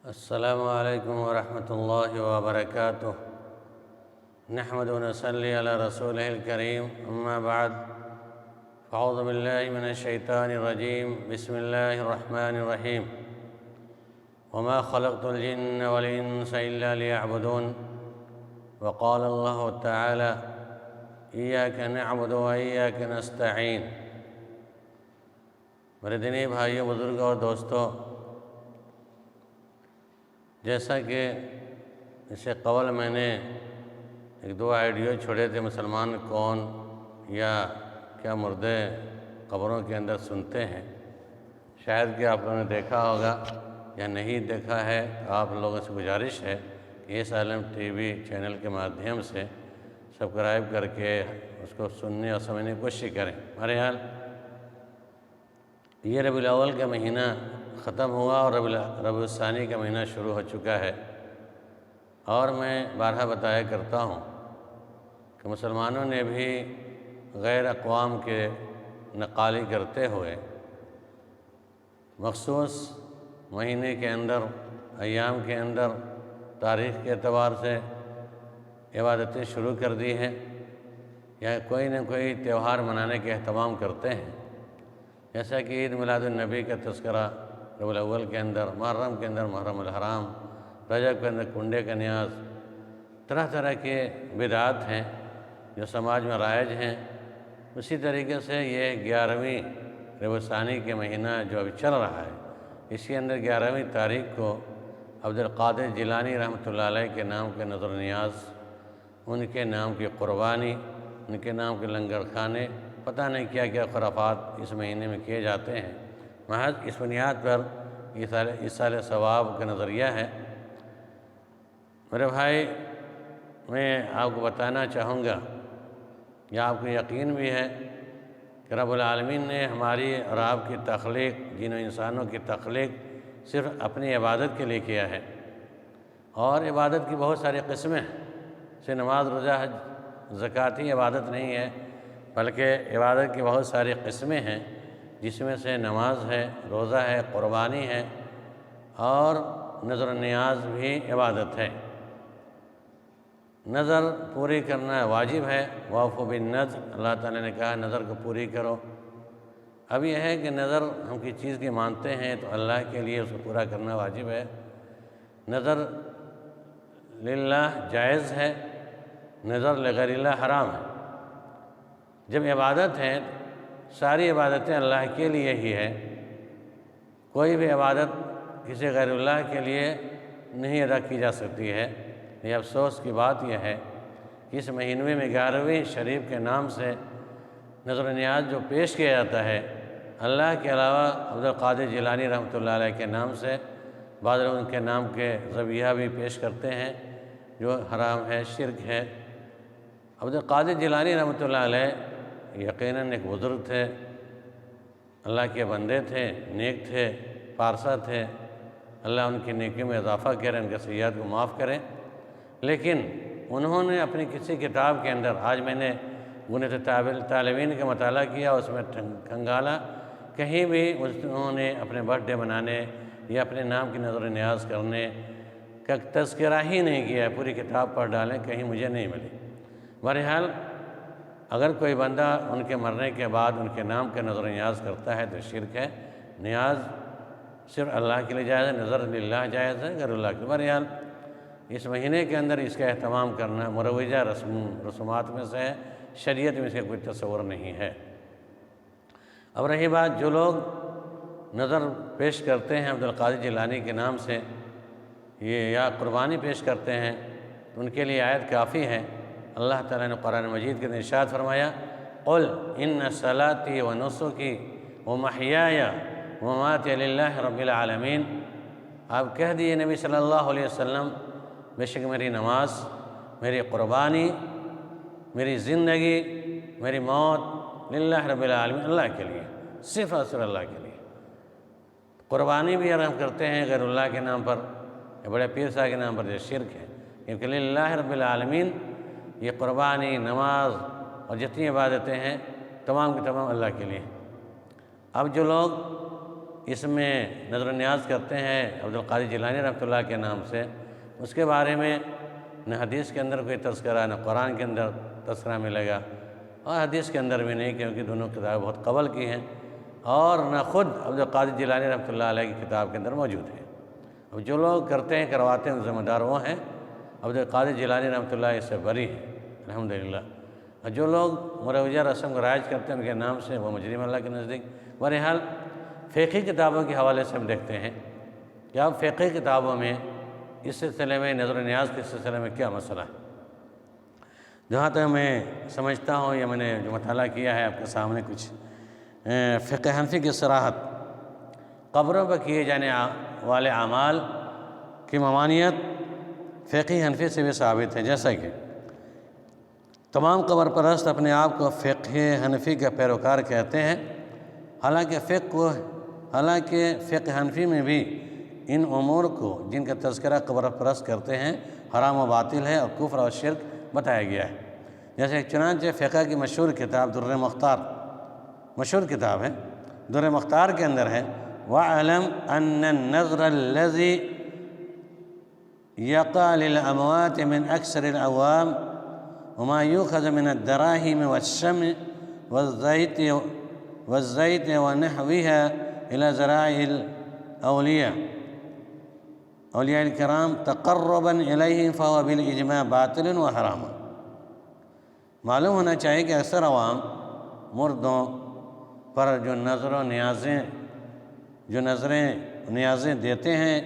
السلام علیکم ورحمۃ اللہ وبرکاتہ۔ نحمد و نصلی علی رسولہ الکریم، اما بعد، اعوذ باللہ من الشیطان الرجیم، بسم اللہ الرحمن الرحیم۔ وما خلقت الجن والانس الا لیعبدون، وقال اللہ تعالی ایاک نعبد و ایاک نستعین۔ میرے دینی بھائیوں، بزرگوں اور دوستوں، جیسا کہ اس سے قبل میں نے ایک دو آئیڈیو چھوڑے تھے، مسلمان کون یا کیا مردے قبروں کے اندر سنتے ہیں، شاید کہ آپ لوگوں نے دیکھا ہوگا یا نہیں دیکھا ہے، تو آپ لوگوں سے گزارش ہے کہ اس عالم ٹی وی چینل کے مادھیم سے سبسکرائب کر کے اس کو سننے اور سمجھنے کی کوشش کریں۔ بہرحال یہ ربیع الاول کا مہینہ ختم ہوا اور ربیع الثانی کا مہینہ شروع ہو چکا ہے، اور میں بارہا بتایا کرتا ہوں کہ مسلمانوں نے بھی غیر اقوام کے نقالی کرتے ہوئے مخصوص مہینے کے اندر، ایام کے اندر، تاریخ کے اعتبار سے عبادتیں شروع کر دی ہیں، یا کوئی نہ کوئی تہوار منانے کے اہتمام کرتے ہیں، جیسا کہ عید میلاد النبی کا تذکرہ ربیع الاول کے اندر، محرم کے اندر محرم الحرام، رجب کے اندر کنڈے کا نیاز، طرح طرح کے بدعات ہیں جو سماج میں رائج ہیں۔ اسی طریقے سے یہ 11ویں ربیع الثانی کے مہینہ جو ابھی چل رہا ہے، اس کے اندر 11ویں تاریخ کو عبدالقادر جیلانی رحمۃ اللہ علیہ کے نام کے نظر نیاز، ان کے نام کی قربانی، ان کے نام کے لنگر خانے، پتہ نہیں کیا کیا خرافات اس مہینے میں کیے جاتے ہیں۔ محض اس بنیاد پر ایصال ثواب کا نظریہ ہے۔ میرے بھائی، میں آپ کو بتانا چاہوں گا، یا آپ کو یقین بھی ہے کہ رب العالمین نے ہماری اور آپ کی تخلیق، جن و انسانوں کی تخلیق صرف اپنی عبادت کے لیے کیا ہے، اور عبادت کی بہت ساری قسمیں ہیں۔ صرف نماز، روزہ، حج، زکوٰۃ ہی عبادت نہیں ہے، بلکہ عبادت کی بہت ساری قسمیں ہیں، جس میں سے نماز ہے، روزہ ہے، قربانی ہے، اور نذر و نیاز بھی عبادت ہے۔ نظر پوری کرنا واجب ہے، وَأَوْفُوا بِالنَّذْرِ، اللہ تعالیٰ نے کہا نظر کو پوری کرو۔ اب یہ ہے کہ نظر ہم کسی چیز کی مانتے ہیں تو اللہ کے لیے اس کو پورا کرنا واجب ہے۔ نظر للہ جائز ہے، نظر لغیر اللہ حرام ہے۔ جب عبادت ہے، ساری عبادتیں اللہ کے لیے ہی ہے، کوئی بھی عبادت کسی غیر اللہ کے لیے نہیں ادا کی جا سکتی ہے۔ یہ افسوس کی بات یہ ہے کہ اس مہینے میں 11ویں شریف کے نام سے نذر و نیاز جو پیش کیا جاتا ہے، اللہ کے علاوہ عبدالقادر جیلانی رحمۃ اللہ علیہ کے نام سے، بعض لوگ ان کے نام کے ذبیحہ بھی پیش کرتے ہیں، جو حرام ہے، شرک ہے۔ عبدالقادر جیلانی رحمۃ اللہ علیہ یقیناً ایک بزرگ تھے، اللہ کے بندے تھے، نیک تھے، پارسا تھے، اللہ ان کی نیکیوں میں اضافہ کرے، ان کے سیئات کو معاف کرے۔ لیکن انہوں نے اپنی کسی کتاب کے اندر، آج میں نے گنت طالبین کا مطالعہ کیا، اس میں کھنگالا، کہیں بھی انہوں نے اپنے برتھ ڈے منانے یا اپنے نام کی نذر و نیاز کرنے کا تذکرہ ہی نہیں کیا ہے۔ پوری کتاب پڑھ ڈالیں، کہیں مجھے نہیں ملی۔ بہرحال اگر کوئی بندہ ان کے مرنے کے بعد ان کے نام کا نذر و نیاز کرتا ہے تو شرک ہے۔ نیاز صرف اللہ کے لیے جائز ہے، نظر للہ جائز ہے، غیر اللہ کے۔ بہرحال اس مہینے کے اندر اس کا اہتمام کرنا مروجہ رسومات میں سے ہے، شریعت میں اس کا کوئی تصور نہیں ہے۔ اب رہی بات جو لوگ نظر پیش کرتے ہیں عبدالقادر جیلانی کے نام سے، یہ یا قربانی پیش کرتے ہیں، تو ان کے لیے آیت کافی ہے۔ اللہ تعالیٰ نے قرآن مجید کے اندر ارشاد فرمایا، قُلْ إِنَّ صَلَاتِي وَنُسُكِي وَمَحْيَايَ وَمَمَاتِي لِلَّهِ رَبِّ الْعَالَمِينَ۔ آپ کہہ دیے نبی صلی اللہ علیہ وسلم، بے شک میری نماز، میری قربانی، میری زندگی، میری موت للہ رب العالمین، اللہ کے لیے، صرف اور صرف اللہ کے لیے۔ قربانی بھی ہم کرتے ہیں غیر اللہ کے نام پر، یا بڑے پیر صاحب کے نام پر، جو شرک ہے، کیونکہ للہ رب العالمین یہ قربانی، نماز اور جتنی عبادتیں ہیں، تمام کی تمام اللہ کے لیے۔ اب جو لوگ اس میں نظر و نیاز کرتے ہیں عبدالقادر جیلانی رحمۃ اللہ کے نام سے، اس کے بارے میں نہ حدیث کے اندر کوئی تذکرہ، نہ قرآن کے اندر تذکرہ ملے گا، اور حدیث کے اندر بھی نہیں، کیونکہ دونوں کتابیں بہت قبل کی ہیں، اور نہ خود عبدالقادر جیلانی رحمۃ اللہ علیہ کی کتاب کے اندر موجود ہے۔ اب جو لوگ کرتے ہیں کرواتے ہیں ذمہ دار وہ ہیں، عبدالقادر جیلانی رحمۃ اللہ اس سے بری ہیں الحمدللہ، اور جو لوگ مروجہ رسم کو رائج کرتے ہیں ان کے نام سے وہ مجرم اللہ کے نزدیک۔ بہرحال فقہی کتابوں کے حوالے سے ہم دیکھتے ہیں کہ اب فقہی کتابوں میں اس سلسلے میں نظر و نیاز کے سلسلے میں کیا مسئلہ ہے۔ جہاں تک میں سمجھتا ہوں یا میں نے جو مطالعہ کیا ہے آپ کے سامنے کچھ فقہ حنفی کی صراحت، قبروں پر کیے جانے والے اعمال کی ممانعت فقہ حنفی سے بھی ثابت ہے، جیسا کہ تمام قبر پرست اپنے آپ کو فقہ حنفی کا پیروکار کہتے ہیں، حالانکہ فقہ حنفی میں بھی ان امور کو جن کا تذکرہ قبر پرست کرتے ہیں حرام و باطل ہے اور کفر اور شرک بتایا گیا ہے۔ جیسے چنانچہ فقہ کی مشہور کتاب در مختار، مشہور کتاب ہے، در مختار کے اندر ہے وَاعْلَمْ أَنَّ النَّذْرَ الَّذِي يَقَعُ لِلْأَمْوَاتِ مِنْ أَكْثَرِ الْأَعْوَامِ وَمَا يُؤْخَذُ مِنَ الدَّرَاهِمِ وَالشَّمْعِ وَالزَّيْتِ وَنَحْوِهَا إِلَى ذَرَائِعِ الْأَوْلِيَاءِ الكرام تقرباً إليهم فهو بالإجماع باطل وحرام۔ معلوم ہونا چاہیے کہ اکثر عوام مردوں پر جو نیازیں دیتے ہیں،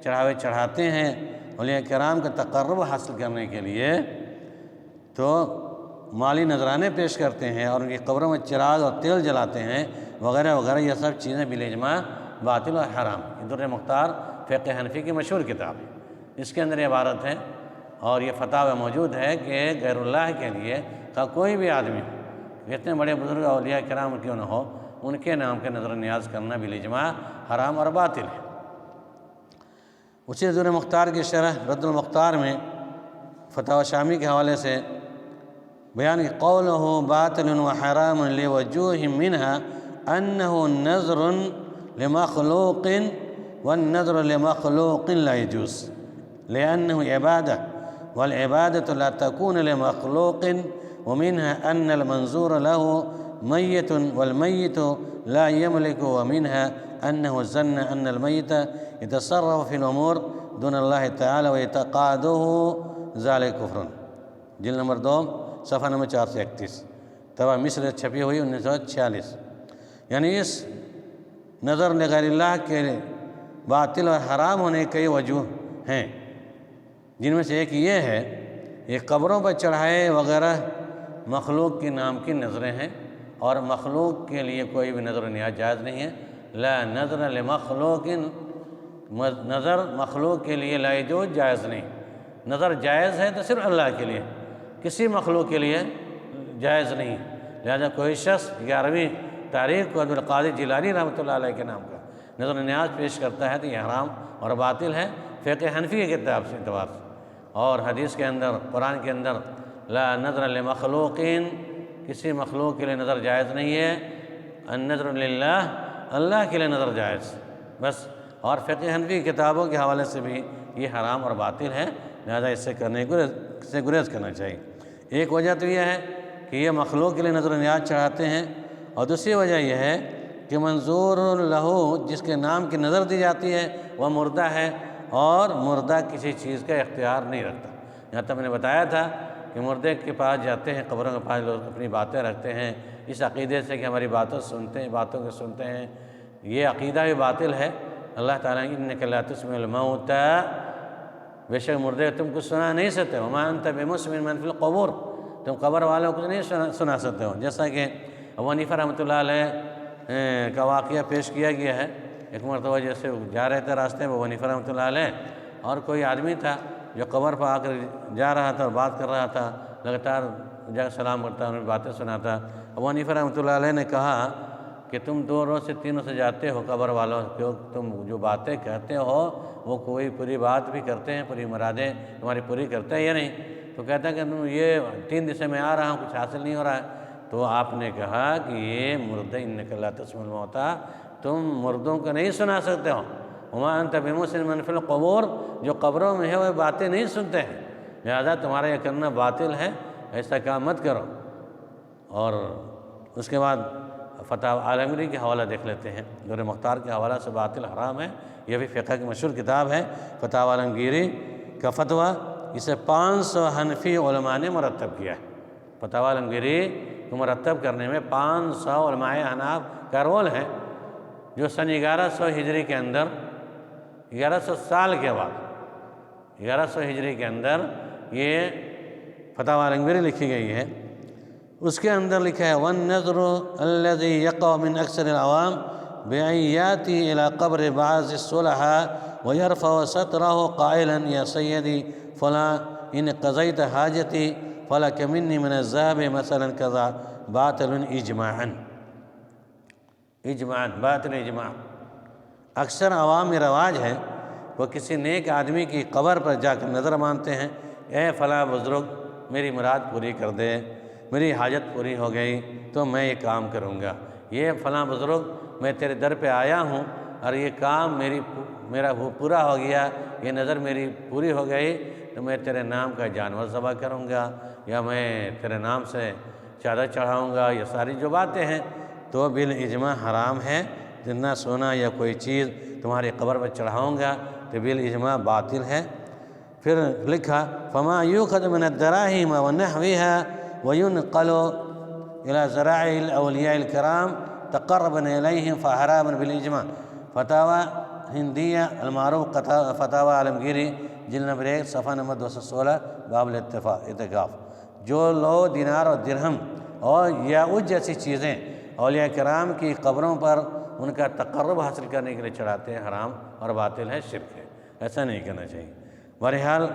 چڑھاوے چڑھاتے ہیں اولیاء کرام کا تقرب حاصل کرنے کے لیے، تو مالی نذرانے پیش کرتے ہیں اور ان کی قبروں میں چراغ اور تیل جلاتے ہیں وغیرہ وغیرہ، یہ سب چیزیں بالاجماع باطل و حرام۔ در مختار فقہ حنفی کی مشہور کتاب ہے، اس کے اندر یہ عبارت ہے اور یہ فتاوی موجود ہے کہ غیر اللہ کے لیے کوئی بھی آدمی ہو، اتنے بڑے بزرگ اولیاء کرام کیوں نہ ہو، ان کے نام کے نظر و نیاز کرنا بالاجماع حرام اور باطل ہے۔ اسی در مختار کی شرح رد المختار میں فتاوی شامی کے حوالے سے بیان کہ قولہ باطل وحرام لوجوہ منہا انہ نذر لمخلوق والنذر لمخلوق لا يجوز لأنه عبادة والعبادة لا تكون لمخلوق ومنها أن المنظور له ميت والميت لا يملك ومنها أنه ظن أن الميت يتصرف في الأمور دون الله تعالى ويتقاعده ذلك كفر۔ جلد نمبر 2 صفحہ نمبر 431، طبع مصر چھپی ہوئی 1946۔ یعنی اس نظر لغیر اللہ کے باطل اور حرام ہونے کی کئی وجوہ ہیں، جن میں سے ایک یہ ہے یہ قبروں پر چڑھائے وغیرہ مخلوق کے نام کی نظریں ہیں، اور مخلوق کے لیے کوئی بھی نظر و نیاز جائز نہیں ہے۔ لا نظر لمخلوق، نظر مخلوق کے لیے لا یجوز، جائز نہیں۔ نظر جائز ہے تو صرف اللہ کے لیے، کسی مخلوق کے لیے جائز نہیں۔ لہذا کوئی شخص 11ویں تاریخ کو عبدالقادر جیلانی رحمۃ اللہ علیہ کے نام کا نظر و نیاز پیش کرتا ہے تو یہ حرام اور باطل ہے فقہ حنفی کی کتاب سے اعتبار سے، اور حدیث کے اندر قرآن کے اندر لا نظر لمخلوقین، کسی مخلوق کے لیے نظر جائز نہیں ہے، النظر للہ، اللہ کے لیے نظر جائز بس۔ اور فقہ حنفی کی کتابوں کے حوالے سے بھی یہ حرام اور باطل ہے، لہذا اس سے گریز کرنا چاہیے۔ ایک وجہ تو یہ ہے کہ یہ مخلوق کے لیے نظر و نیاز چڑھاتے ہیں، اور دوسری وجہ یہ ہے کہ منظور لہو، جس کے نام کی نظر دی جاتی ہے وہ مردہ ہے، اور مردہ کسی چیز کا اختیار نہیں رکھتا۔ یہاں تک میں نے بتایا تھا کہ مردے کے پاس جاتے ہیں، قبروں کے پاس لوگ اپنی باتیں رکھتے ہیں اس عقیدے سے کہ ہماری باتوں کو سنتے ہیں، یہ عقیدہ بھی باطل ہے۔ اللہ تعالیٰ انک لا تسمع الموتى، بے شک مردے تم کچھ سنا نہیں سکتے، وما انت بمسمع من فی القبور، تم قبر والوں کو نہیں سنا سکتے ہو۔ جیسا کہ ابو حنیفہ رحمۃ اللہ علیہ کا واقعہ پیش کیا گیا ہے، ایک مرتبہ جیسے جا رہے تھے راستے میں ابو حنیفہ رحمۃ اللہ علیہ، اور کوئی آدمی تھا جو قبر پر آ کر جا رہا تھا اور بات کر رہا تھا، لگاتار جا سلام کرتا، انہیں باتیں سناتا۔ ابو حنیفہ رحمۃ اللہ علیہ نے کہا کہ تم 2 روز سے 3 روز سے جاتے ہو قبر والوں، تم جو باتیں کہتے ہو وہ کوئی پوری بات بھی کرتے ہیں، پوری مرادیں تمہاری پوری کرتے ہیں یا نہیں؟ تو کہتا ہے کہ یہ 3 دن سے میں آ رہا ہوں، کچھ حاصل نہیں ہو رہا ہے۔ تو آپ نے کہا کہ یہ مردہ انک لا تسمع الموتى، تم مردوں کو نہیں سنا سکتے ہو، وما انت بمسمع من فی القبور، جو قبروں میں ہے وہ باتیں نہیں سنتے ہیں، لہذا تمہارا یہ کرنا باطل ہے، ایسا کام مت کرو۔ اور اس کے بعد فتح عالمگیری کے حوالہ دیکھ لیتے ہیں، در مختار کے حوالہ سے باطل حرام ہے، یہ بھی فقہ کی مشہور کتاب ہے فتح عالمگیری کا فتویٰ، اسے 500 حنفی علماء نے مرتب کیا ہے۔ فتح عالمگیری کو مرتب کرنے میں 500 علماء احناف کا رول ہے، جو سن 1100 ہجری کے اندر، 1100 سال کے بعد، 1100 ہجری کے اندر یہ فتح عالمگیری لکھی گئی ہے۔ اس کے اندر لکھا ہے وَالنَّذْرُ الَّذِي يَقَعُ مِنْ أَكْثَرِ الْعَوَامِ بِأَنْ يَأْتِي إِلَىٰ قَبْرِ بَعْضِ الصُّلَحَاءِ وَيَرْفَعُ سَتْرَهُ قَائِلًا يَا سَيِّدِي فُلَانٍ إِنْ قَضَيْتَ حَاجَتِي فَلَكَ مِنِّي مِنَ الذَّهَبِ مثلاً كذا باطل اجماعاً، باطل اجماع۔ اکثر عوام میں رواج ہے، وہ کسی نیک آدمی کی قبر پر جا کر نظر مانتے ہیں، اے فلاں بزرگ میری مراد پوری کر دے، میری حاجت پوری ہو گئی تو میں یہ کام کروں گا، یہ فلاں بزرگ میں تیرے در پہ آیا ہوں اور یہ کام میرا پورا ہو گیا، یہ نظر میری پوری ہو گئی تو میں تیرے نام کا جانور ذبح کروں گا، یا میں تیرے نام سے چادر چڑھاؤں گا، یہ ساری جو باتیں ہیں تو بالاجماع حرام ہے۔ جتنا سونا یا کوئی چیز تمہاری قبر پر چڑھاؤں گا تو بالاجماع باطل ہے۔ پھر لکھا فما یؤخذ من الدراہم ونحوها وينقل إلى ذرائع الأولياء الكرام تقربا إليهم فحرام بالإجماع۔ فتاوی ہندیہ المعروف فتاوی عالمگیری جلد نمبر 1 صفحہ نمبر 216 باب الاعتکاف، جو لو دینار اور درہم اور یاقوت جیسی چیزیں اولیاء کرام کی قبروں پر ان کا تقرب حاصل کرنے کے لیے چڑھاتے ہیں، حرام اور باطل ہے، شرک ہے، ایسا نہیں کرنا چاہیے۔ بہرحال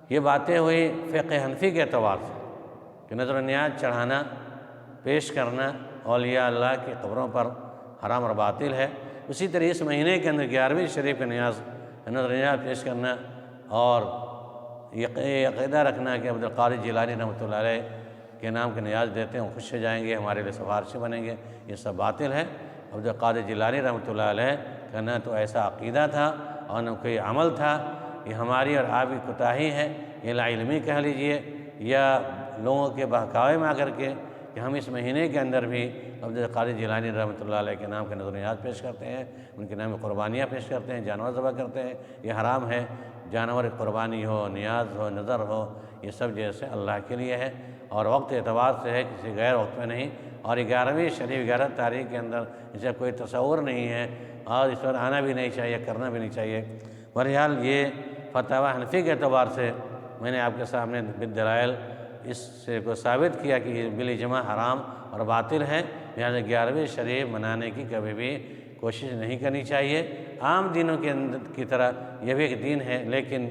یہ باتیں ہوئی فقہ حنفی کے اعتبار سے کہ نذر و نیاز چڑھانا، پیش کرنا اولیاء اللہ کی قبروں پر حرام اور باطل ہے۔ اسی طرح اس مہینے کے اندر 11ویں شریف کا نذر و نیاز پیش کرنا اور یہ عقیدہ رکھنا کہ عبدالقادر جیلانی رحمۃ اللہ علیہ کے نام کے نیاز دیتے ہیں، وہ خوش ہو جائیں گے، ہمارے لیے سفارشی بنیں گے، یہ سب باطل ہے۔ عبدالقادر جیلانی رحمۃ اللہ علیہ کا نہ تو ایسا عقیدہ تھا اور نہ کوئی عمل تھا، یہ ہماری اور آپ کی کوتاہی ہے، یہ لا علمی کہہ لیجئے یا لوگوں کے بہکاوے میں آ کر کے کہ ہم اس مہینے کے اندر بھی عبدالقادر جیلانی رحمۃ اللہ علیہ کے نام کے نذر و نیاز پیش کرتے ہیں، ان کے نام میں قربانیاں پیش کرتے ہیں، جانور ذبح کرتے ہیں، یہ حرام ہے۔ جانور قربانی ہو، نیاز ہو، نظر ہو، یہ سب جیسے اللہ کے لیے ہے اور وقت اعتبار سے ہے، کسی غیر وقت میں نہیں۔ اور 11ویں شریف 11 تاریخ کے اندر اسے کوئی تصور نہیں ہے اور اس پر آنا بھی نہیں چاہیے، کرنا بھی نہیں چاہیے۔ بہرحال یہ فتاوی حنفی کے اعتبار سے میں نے آپ کے سامنے بالدلائل اس سے کو ثابت کیا کہ یہ بالاجماع حرام اور باطل ہے، لہٰذا 11ویں شریف منانے کی کبھی بھی کوشش نہیں کرنی چاہیے۔ عام دینوں کے اندر کی طرح یہ بھی ایک دین ہے، لیکن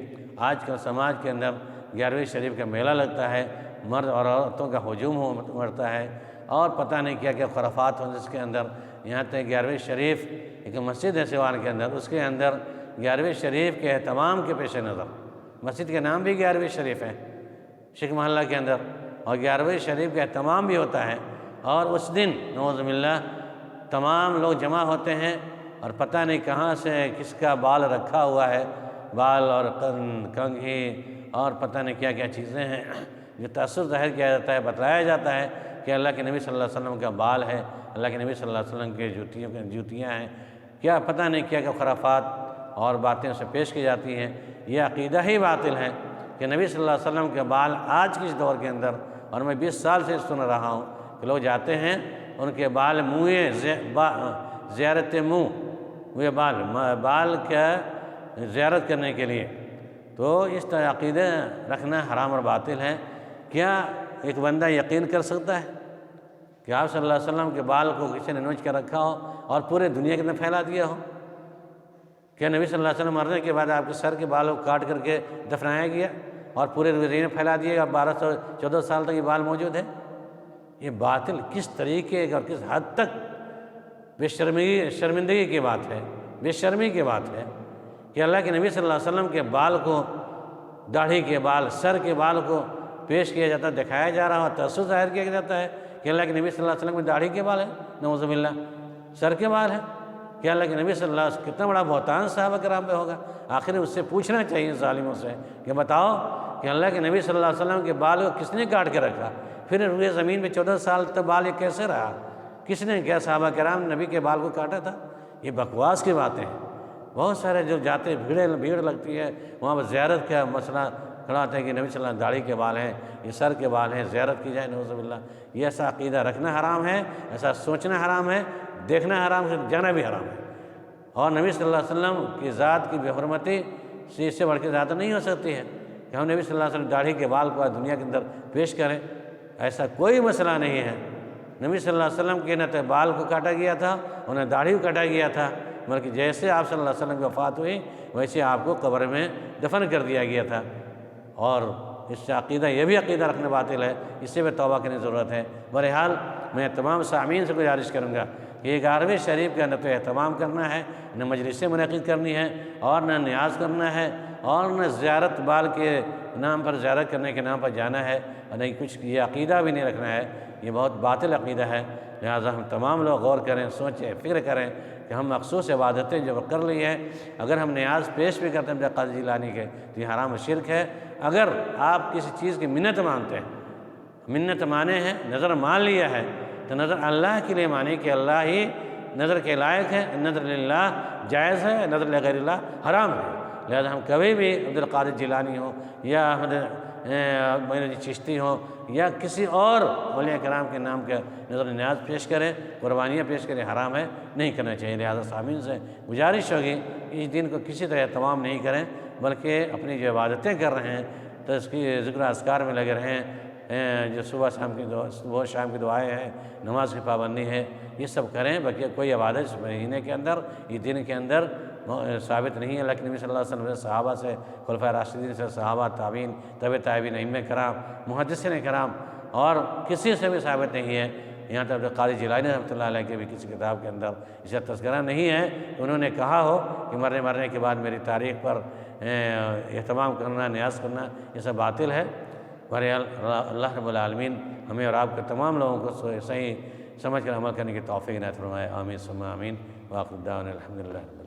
آج کل سماج کے اندر 11ویں شریف کا میلہ لگتا ہے، مرد اور عورتوں کا ہجوم مرتا ہے اور پتہ نہیں کیا کیا خرافات ہوں جس کے اندر، یہاں تک 11ویں شریف ایک مسجد ہے سیوان کے اندر، اس کے اندر 11ویں شریف کے اہتمام کے پیش نظر مسجد کے نام بھی 11ویں شریف ہے شیخ محلہ کے اندر، اور 11ویں شریف کا اہتمام بھی ہوتا ہے، اور اس دن نعوذ باللہ تمام لوگ جمع ہوتے ہیں اور پتہ نہیں کہاں سے کس کا بال رکھا ہوا ہے، بال اور کنگھی اور پتہ نہیں کیا کیا چیزیں ہیں، جو تأثر ظاہر کیا جاتا ہے، بتلایا جاتا ہے کہ اللہ کے نبی صلی اللہ علیہ وسلم کا بال ہے، اللہ کے نبی صلی اللہ علیہ وسلم کے جوتیاں ہیں، کیا پتہ نہیں کیا کیا خرافات اور باتیں اسے پیش کی جاتی ہیں۔ یہ عقیدہ ہی باطل ہے کہ نبی صلی اللہ علیہ وسلم کے بال آج کے اس دور کے اندر، اور میں 20 سال سے سن رہا ہوں کہ لوگ جاتے ہیں ان کے بال زیارت منہ بال کا زیارت کرنے کے لیے، تو اس طرح عقیدہ رکھنا حرام اور باطل ہے۔ کیا ایک بندہ یقین کر سکتا ہے کہ آپ صلی اللہ علیہ وسلم کے بال کو کسی نے نوچ کر رکھا ہو اور پورے دنیا کے اندر پھیلا دیا ہو؟ کیا نبی صلی اللہ علیہ وسلم مرنے کے بعد آپ کے سر کے بالوں کو کاٹ کر کے دفنایا گیا اور پورے دنیا میں پھیلا دیا گیا، 1214 سال تک یہ بال موجود ہے؟ یہ باطل کس طریقے اور کس حد تک شرمندگی کی بات ہے، بے شرمی کی بات ہے کہ اللہ کے نبی صلی اللہ علیہ وسلم کے بال کو، داڑھی کے بال، سر کے بال کو پیش کیا جاتا ہے، دکھایا جا رہا ہے، تأثر ظاہر کیا جاتا ہے کہ اللہ کے نبی صلی اللہ علیہ وسلم میں داڑھی کے بال ہیں، نعوذ باللہ۔ سر کے بال ہیں کہ اللہ کے نبی صلی اللہ علیہ وسلم کتنا بڑا بہتان صحابہ کرام پہ ہوگا۔ آخر اس سے پوچھنا چاہیے ظالموں سے کہ بتاؤ کہ اللہ کے نبی صلی اللہ علیہ وسلم کے بال کو کس نے کاٹ کے رکھا، پھر روئے زمین پہ 14 سال تک بال یہ کیسے رہا، کس نے کیا صحابہ کرام نبی کے بال کو کاٹا تھا؟ یہ بکواس کی باتیں ہیں۔ بہت سارے جو جاتے بھیڑ لگتی ہے وہاں پر زیارت کا مسئلہ کھڑا ہوتا ہے کہ نبی صلی اللہ علیہ وسلم داڑھی کے بال ہیں، یہ سر کے بال ہیں، زیارت کی جائے، نعوذ باللہ۔ یہ ایسا عقیدہ رکھنا حرام ہے، ایسا سوچنا حرام ہے، دیکھنا حرام ہے، جانا بھی حرام ہے۔ اور نبی صلی اللہ علیہ وسلم کی ذات کی بے حرمتی سے اس سے بڑھ کے زیادہ نہیں ہو سکتی ہے کہ ہم نبی صلی اللہ علیہ وسلم داڑھی کے بال کو دنیا کے اندر پیش کریں، ایسا کوئی مسئلہ نہیں ہے۔ نبی صلی اللہ علیہ وسلم کے نہ تو بال کو کاٹا گیا تھا اور نہ داڑھی کو کاٹا گیا تھا، بلکہ جیسے آپ صلی اللہ علیہ وسلم کی وفات ہوئی ویسے آپ کو قبر میں دفن کر دیا گیا تھا۔ اور اس سے عقیدہ یہ بھی عقیدہ رکھنا باطل ہے، اس سے بھی توبہ کرنے کی ضرورت ہے۔ بہرحال میں تمام سامعین سے گزارش کروں گا کہ 11ویں شریف کا نہ تو اہتمام کرنا ہے، نہ مجلسیں منعقد کرنی ہے، اور نہ نیاز کرنا ہے، اور نہ زیارت بال کے نام پر زیارت کرنے کے نام پر جانا ہے، اور نہیں کچھ یہ عقیدہ بھی نہیں رکھنا ہے۔ یہ بہت باطل عقیدہ ہے، لہٰذا ہم تمام لوگ غور کریں، سوچیں، فکر کریں کہ ہم مخصوص عبادتیں جو کر لی ہیں، اگر ہم نیاز پیش بھی کرتے ہیں عبد القادر جیلانی کے تو یہ حرام و شرک ہے۔ اگر آپ کسی چیز کی منت مانتے ہیں، منت مانے ہیں، نظر مان لیا ہے، تو نظر اللہ کے لیے مانی کہ اللہ ہی نظر کے لائق ہے، نظر للہ جائز ہے، نظر لغیر اللہ حرام ہے۔ لہذا ہم کبھی بھی عبد القادر جیلانی ہو یا احمد معین چشتی ہو یا کسی اور اولیاء کرام کے نام کا نظر نیاز پیش کریں، قربانیاں پیش کریں، حرام ہے، نہیں کرنا چاہیے۔ لہذا سامعین سے گزارش ہوگی اس دن کو کسی طرح تمام نہیں کریں، بلکہ اپنی جو عبادتیں کر رہے ہیں تو اس کی ذکر اذکار میں لگے رہیں، جو صبح شام کی دعائیں ہیں، نماز کی پابندی ہے، یہ سب کریں۔ باقی کوئی عبادت اس مہینے کے اندر، اس دن کے اندر ثابت نہیں ہے۔ اللہ کے نبی صلی اللہ علیہ وسلم سے، صحابہ سے، خلفائے راشدین سے، صحابہ، تابعین، تبع تابعین، ائمہ کرام، محدثین کرام، اور کسی سے بھی ثابت نہیں ہے۔ یہاں تک عبد القادر جیلانی رحمۃ اللہ علیہ کے بھی کسی کتاب کے اندر اس کا تذکرہ نہیں ہے کہ انہوں نے کہا ہو کہ مرنے کے بعد میری تاریخ پر اہتمام کرنا، نیاز کرنا، یہ سب باطل ہے۔ بہرحال اللہ رب العالمین ہمیں اور آپ کے تمام لوگوں کو صحیح سمجھ کر عمل کرنے کی توفیق عنایت فرمائے۔ آمین ثم آمین۔ وآخر دعوانا الحمدللہ۔